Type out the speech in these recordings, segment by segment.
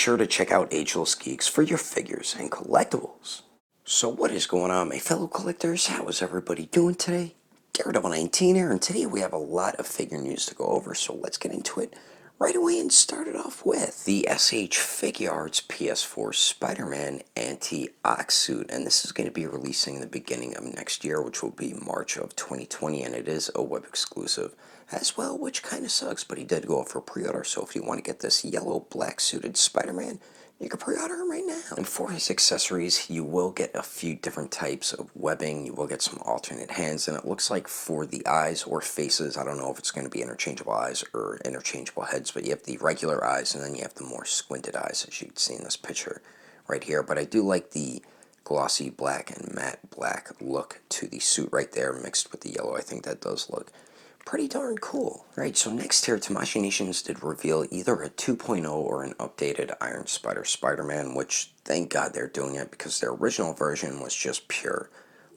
sure to check out Ageless Geeks for your figures and collectibles. So what is going on, my fellow collectors? How is everybody doing today? Daredevil19 here, and today we have a lot of figure news to go over, so let's get into it right away and start it off with the SH Figuarts PS4 Spiderman Anti-Ock Suit, and this is going to be releasing in the beginning of next year, which will be March of 2020, and it is a web exclusive as well, which kind of sucks, but he did go up for pre-order, so if you want to get this yellow black suited Spider-Man, you can pre-order him right now. And for his accessories, you will get a few different types of webbing. You will get some alternate hands, and it looks like for the eyes or faces, I don't know if it's going to be interchangeable eyes or interchangeable heads, but you have the regular eyes, and then you have the more squinted eyes, as you can see in this picture right here. But I do like the glossy black and matte black look to the suit right there, mixed with the yellow. I think that does look pretty darn cool. Right, so next here, Tamashii Nations did reveal either a 2.0 or an updated Iron Spider Spider-Man, which thank God they're doing it, because their original version was just pure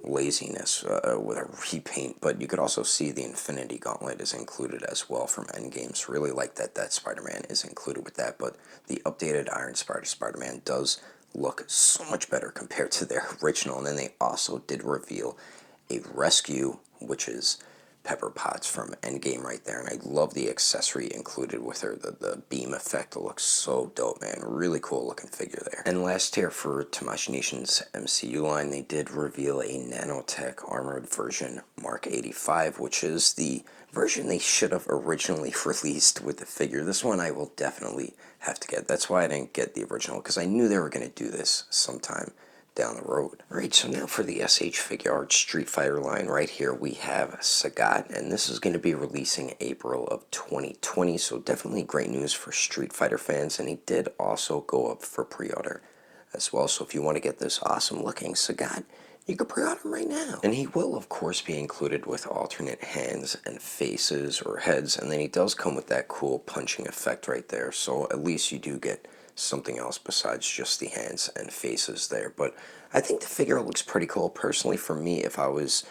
laziness with a repaint. But you could also see the Infinity Gauntlet is included as well from Endgames. Really like that Spider-Man is included with that, but the updated Iron Spider Spider-Man does look so much better compared to their original. And then they also did reveal a Rescue, which is Pepper Potts from Endgame right there, and I love the accessory included with her, the beam effect. It looks so dope, man. Really cool looking figure there. And last here for Tamashii Nations MCU line, they did reveal a nanotech armored version Mark 85, which is the version they should have originally released with the figure. This one I will definitely have to get. That's why I didn't get the original, because I knew they were going to do this sometime down the road. Right, so now for the SH Figuarts Street Fighter line, right here we have Sagat, and this is going to be releasing April of 2020, so definitely great news for Street Fighter fans, and he did also go up for pre-order as well, so if you want to get this awesome looking Sagat, you can pre-order him right now. And he will, of course, be included with alternate hands and faces or heads, and then he does come with that cool punching effect right there, so at least you do get something else besides just the hands and faces there. But I think the figure looks pretty cool. Personally, for me, if I was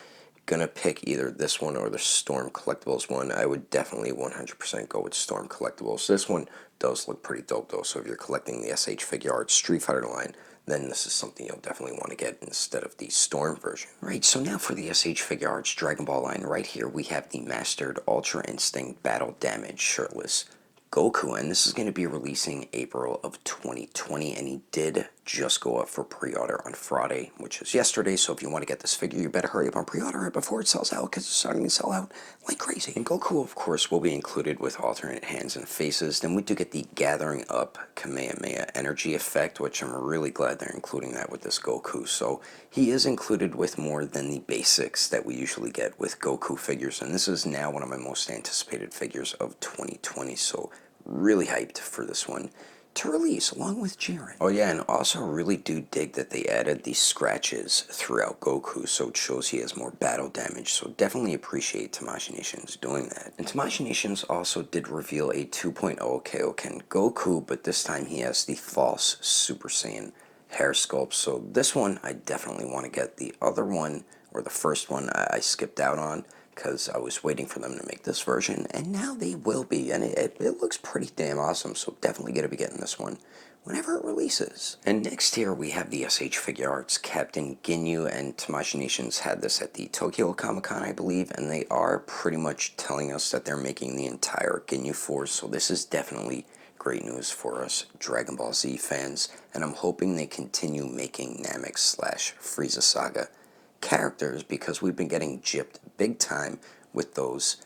gonna pick either this one or the Storm Collectibles one, I would definitely 100% go with Storm Collectibles. This one does look pretty dope though, so if you're collecting the SH Figuarts Street Fighter line, then this is something you'll definitely want to get instead of the Storm version. Right, so now for the SH Figuarts Dragon Ball line, right here we have the Mastered Ultra Instinct Battle Damage Shirtless Goku, and this is going to be releasing April of 2020, and he did just go up for pre-order on Friday, which is yesterday, so if you want to get this figure, you better hurry up and pre-order it before it sells out, because it's starting to sell out like crazy. And Goku, of course, will be included with alternate hands and faces. Then we do get the Gathering Up Kamehameha Energy effect, which I'm really glad they're including that with this Goku, so he is included with more than the basics that we usually get with Goku figures, and this is now one of my most anticipated figures of 2020, so really hyped for this one to release along with Jiren. Oh yeah, and also really do dig that they added these scratches throughout Goku, so it shows he has more battle damage, so definitely appreciate Tamashii Nations doing that. And Tamashii Nations also did reveal a 2.0 Kaioken Goku, but this time he has the false Super Saiyan hair sculpt, so this one I definitely want to get. The other one, or the first one, I skipped out on because I was waiting for them to make this version, and now they will be, and it looks pretty damn awesome, so definitely going to be getting this one whenever it releases. And next here we have the SH Figuarts Captain Ginyu, and Tamashii Nations had this at the Tokyo Comic Con, I believe, and they are pretty much telling us that they're making the entire Ginyu Force, so this is definitely great news for us Dragon Ball Z fans, and I'm hoping they continue making Namek/Frieza Saga characters, because we've been getting gypped big time with those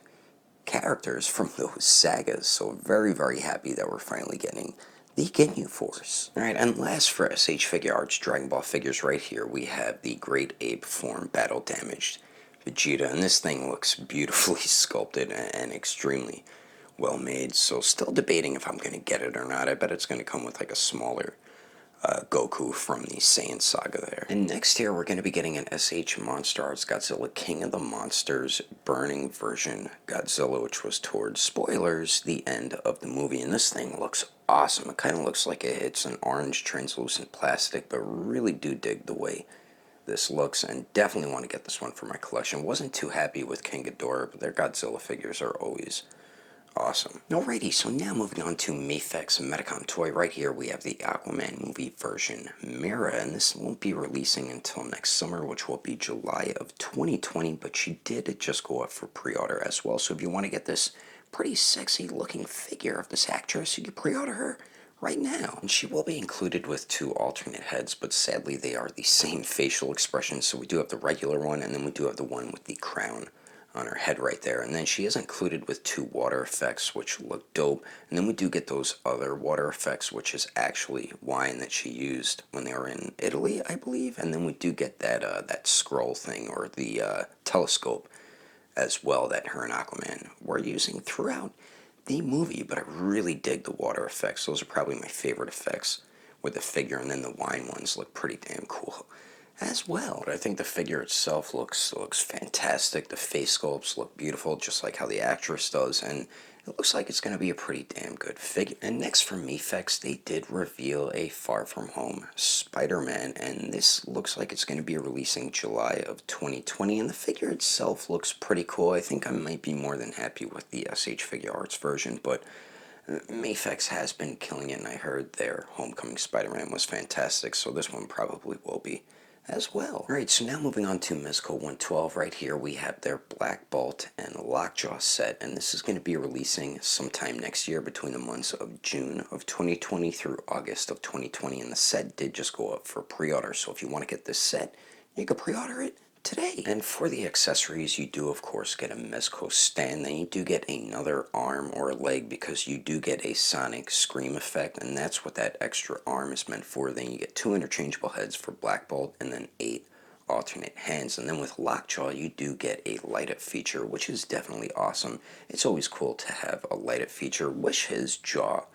characters from those sagas, so very, very happy that we're finally getting the Ginyu Force. Alright, and last for SH Figuarts Dragon Ball figures, right here we have the Great Ape Form Battle Damaged Vegeta, and this thing looks beautifully sculpted and extremely well made, so still debating if I'm going to get it or not. I bet it's going to come with like a smaller Goku from the Saiyan saga there. And next here we're going to be getting an SH Monster Arts Godzilla King of the Monsters Burning version Godzilla, which was towards, spoilers, the end of the movie, and this thing looks awesome. It kind of looks like it's an orange translucent plastic, but really do dig the way this looks, and definitely want to get this one for my collection. Wasn't too happy with King Ghidorah, but their Godzilla figures are always Awesome. Alrighty, so now moving on to Mafex Metacom toy. Right here we have the Aquaman movie version Mera, and this won't be releasing until next summer, which will be July of 2020, but she did just go up for pre-order as well. So if you want to get this pretty sexy looking figure of this actress, you can pre-order her right now. And she will be included with 2 alternate heads, but sadly they are the same facial expressions. So we do have the regular one, and then we do have the one with the crown on her head right there. And then she is included with 2 water effects, which look dope. And then we do get those other water effects, which is actually wine that she used when they were in Italy, I believe. And then we do get that scroll thing, or the telescope as well, that her and Aquaman were using throughout the movie. But I really dig the water effects. Those are probably my favorite effects with the figure, and then the wine ones look pretty damn cool as well. But I think the figure itself looks fantastic. The face sculpts look beautiful, just like how the actress does, and it looks like it's going to be a pretty damn good figure. And next for Mafex, they did reveal a Far From Home Spider-Man, and this looks like it's going to be releasing July of 2020, and the figure itself looks pretty cool. I think I might be more than happy with the SH Figure Arts version, but Mafex has been killing it, and I heard their Homecoming Spider-Man was fantastic, so this one probably will be as well. Alright, so now moving on to Mezco 112. Right here we have their Black Bolt and Lockjaw set, and this is going to be releasing sometime next year between the months of June of 2020 through August of 2020, and the set did just go up for pre-order, so if you want to get this set, you can pre-order it today. And for the accessories, you do of course get a Mezco stand, then you do get another arm or leg, because you do get a sonic scream effect, and that's what that extra arm is meant for. Then you get 2 interchangeable heads for Black Bolt, and then 8 alternate hands. And then with Lockjaw, you do get a light up feature, which is definitely awesome. It's always cool to have a light up feature. Wish his jaw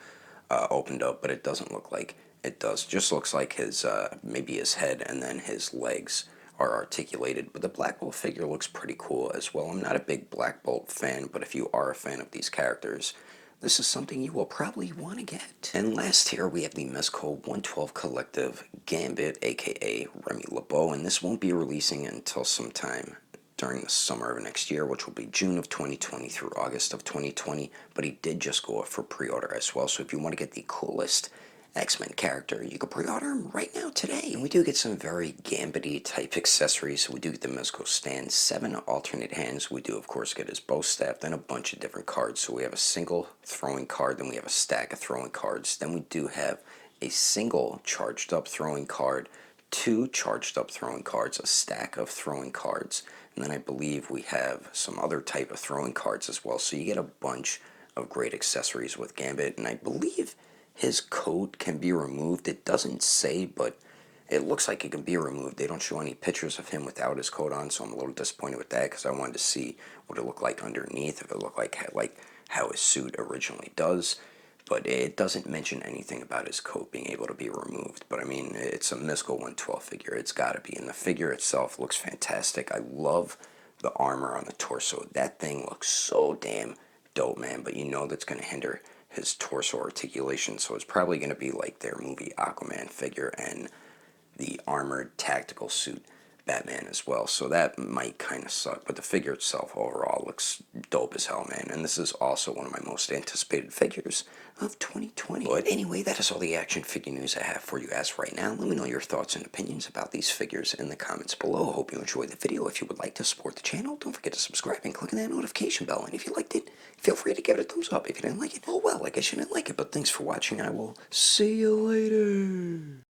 opened up, but it doesn't look like it does. Just looks like his maybe his head and then his legs are articulated. But the Black Bolt figure looks pretty cool as well. I'm not a big Black Bolt fan, but if you are a fan of these characters, this is something you will probably want to get. And last here we have the Mezco 112 Collective Gambit, aka Remy LeBeau, and this won't be releasing until sometime during the summer of next year, which will be June of 2020 through August of 2020, but he did just go up for pre-order as well. So if you want to get the coolest X-Men character, you can pre-order him right now today. And we do get some very Gambit-y type accessories. So we do get the Mezco stand, 7 alternate hands. We do of course get his bow staff, then a bunch of different cards. So we have a single throwing card, then we have a stack of throwing cards, then we do have a single charged up throwing card, 2 charged up throwing cards, a stack of throwing cards, and then I believe we have some other type of throwing cards as well. So you get a bunch of great accessories with Gambit, and I believe his coat can be removed. It doesn't say, but it looks like it can be removed. They don't show any pictures of him without his coat on, so I'm a little disappointed with that, because I wanted to see what it looked like underneath, if it looked like how his suit originally does. But it doesn't mention anything about his coat being able to be removed. But I mean, it's a Mezco 112 figure. It's got to be. And the figure itself looks fantastic. I love the armor on the torso. That thing looks so damn dope, man. But you know that's going to hinder his torso articulation, so it's probably going to be like their movie Aquaman figure and the armored tactical suit Batman as well, so that might kind of suck. But the figure itself overall looks dope as hell, man, and this is also one of my most anticipated figures of 2020. But anyway, that is all the action figure news I have for you as right now. Let me know your thoughts and opinions about these figures in the comments below. I hope you enjoyed the video. If you would like to support the channel, don't forget to subscribe and click on that notification bell, and if you liked it, feel free to give it a thumbs up. If you didn't like it, oh well, I guess you didn't like it. But thanks for watching, and I will see you later.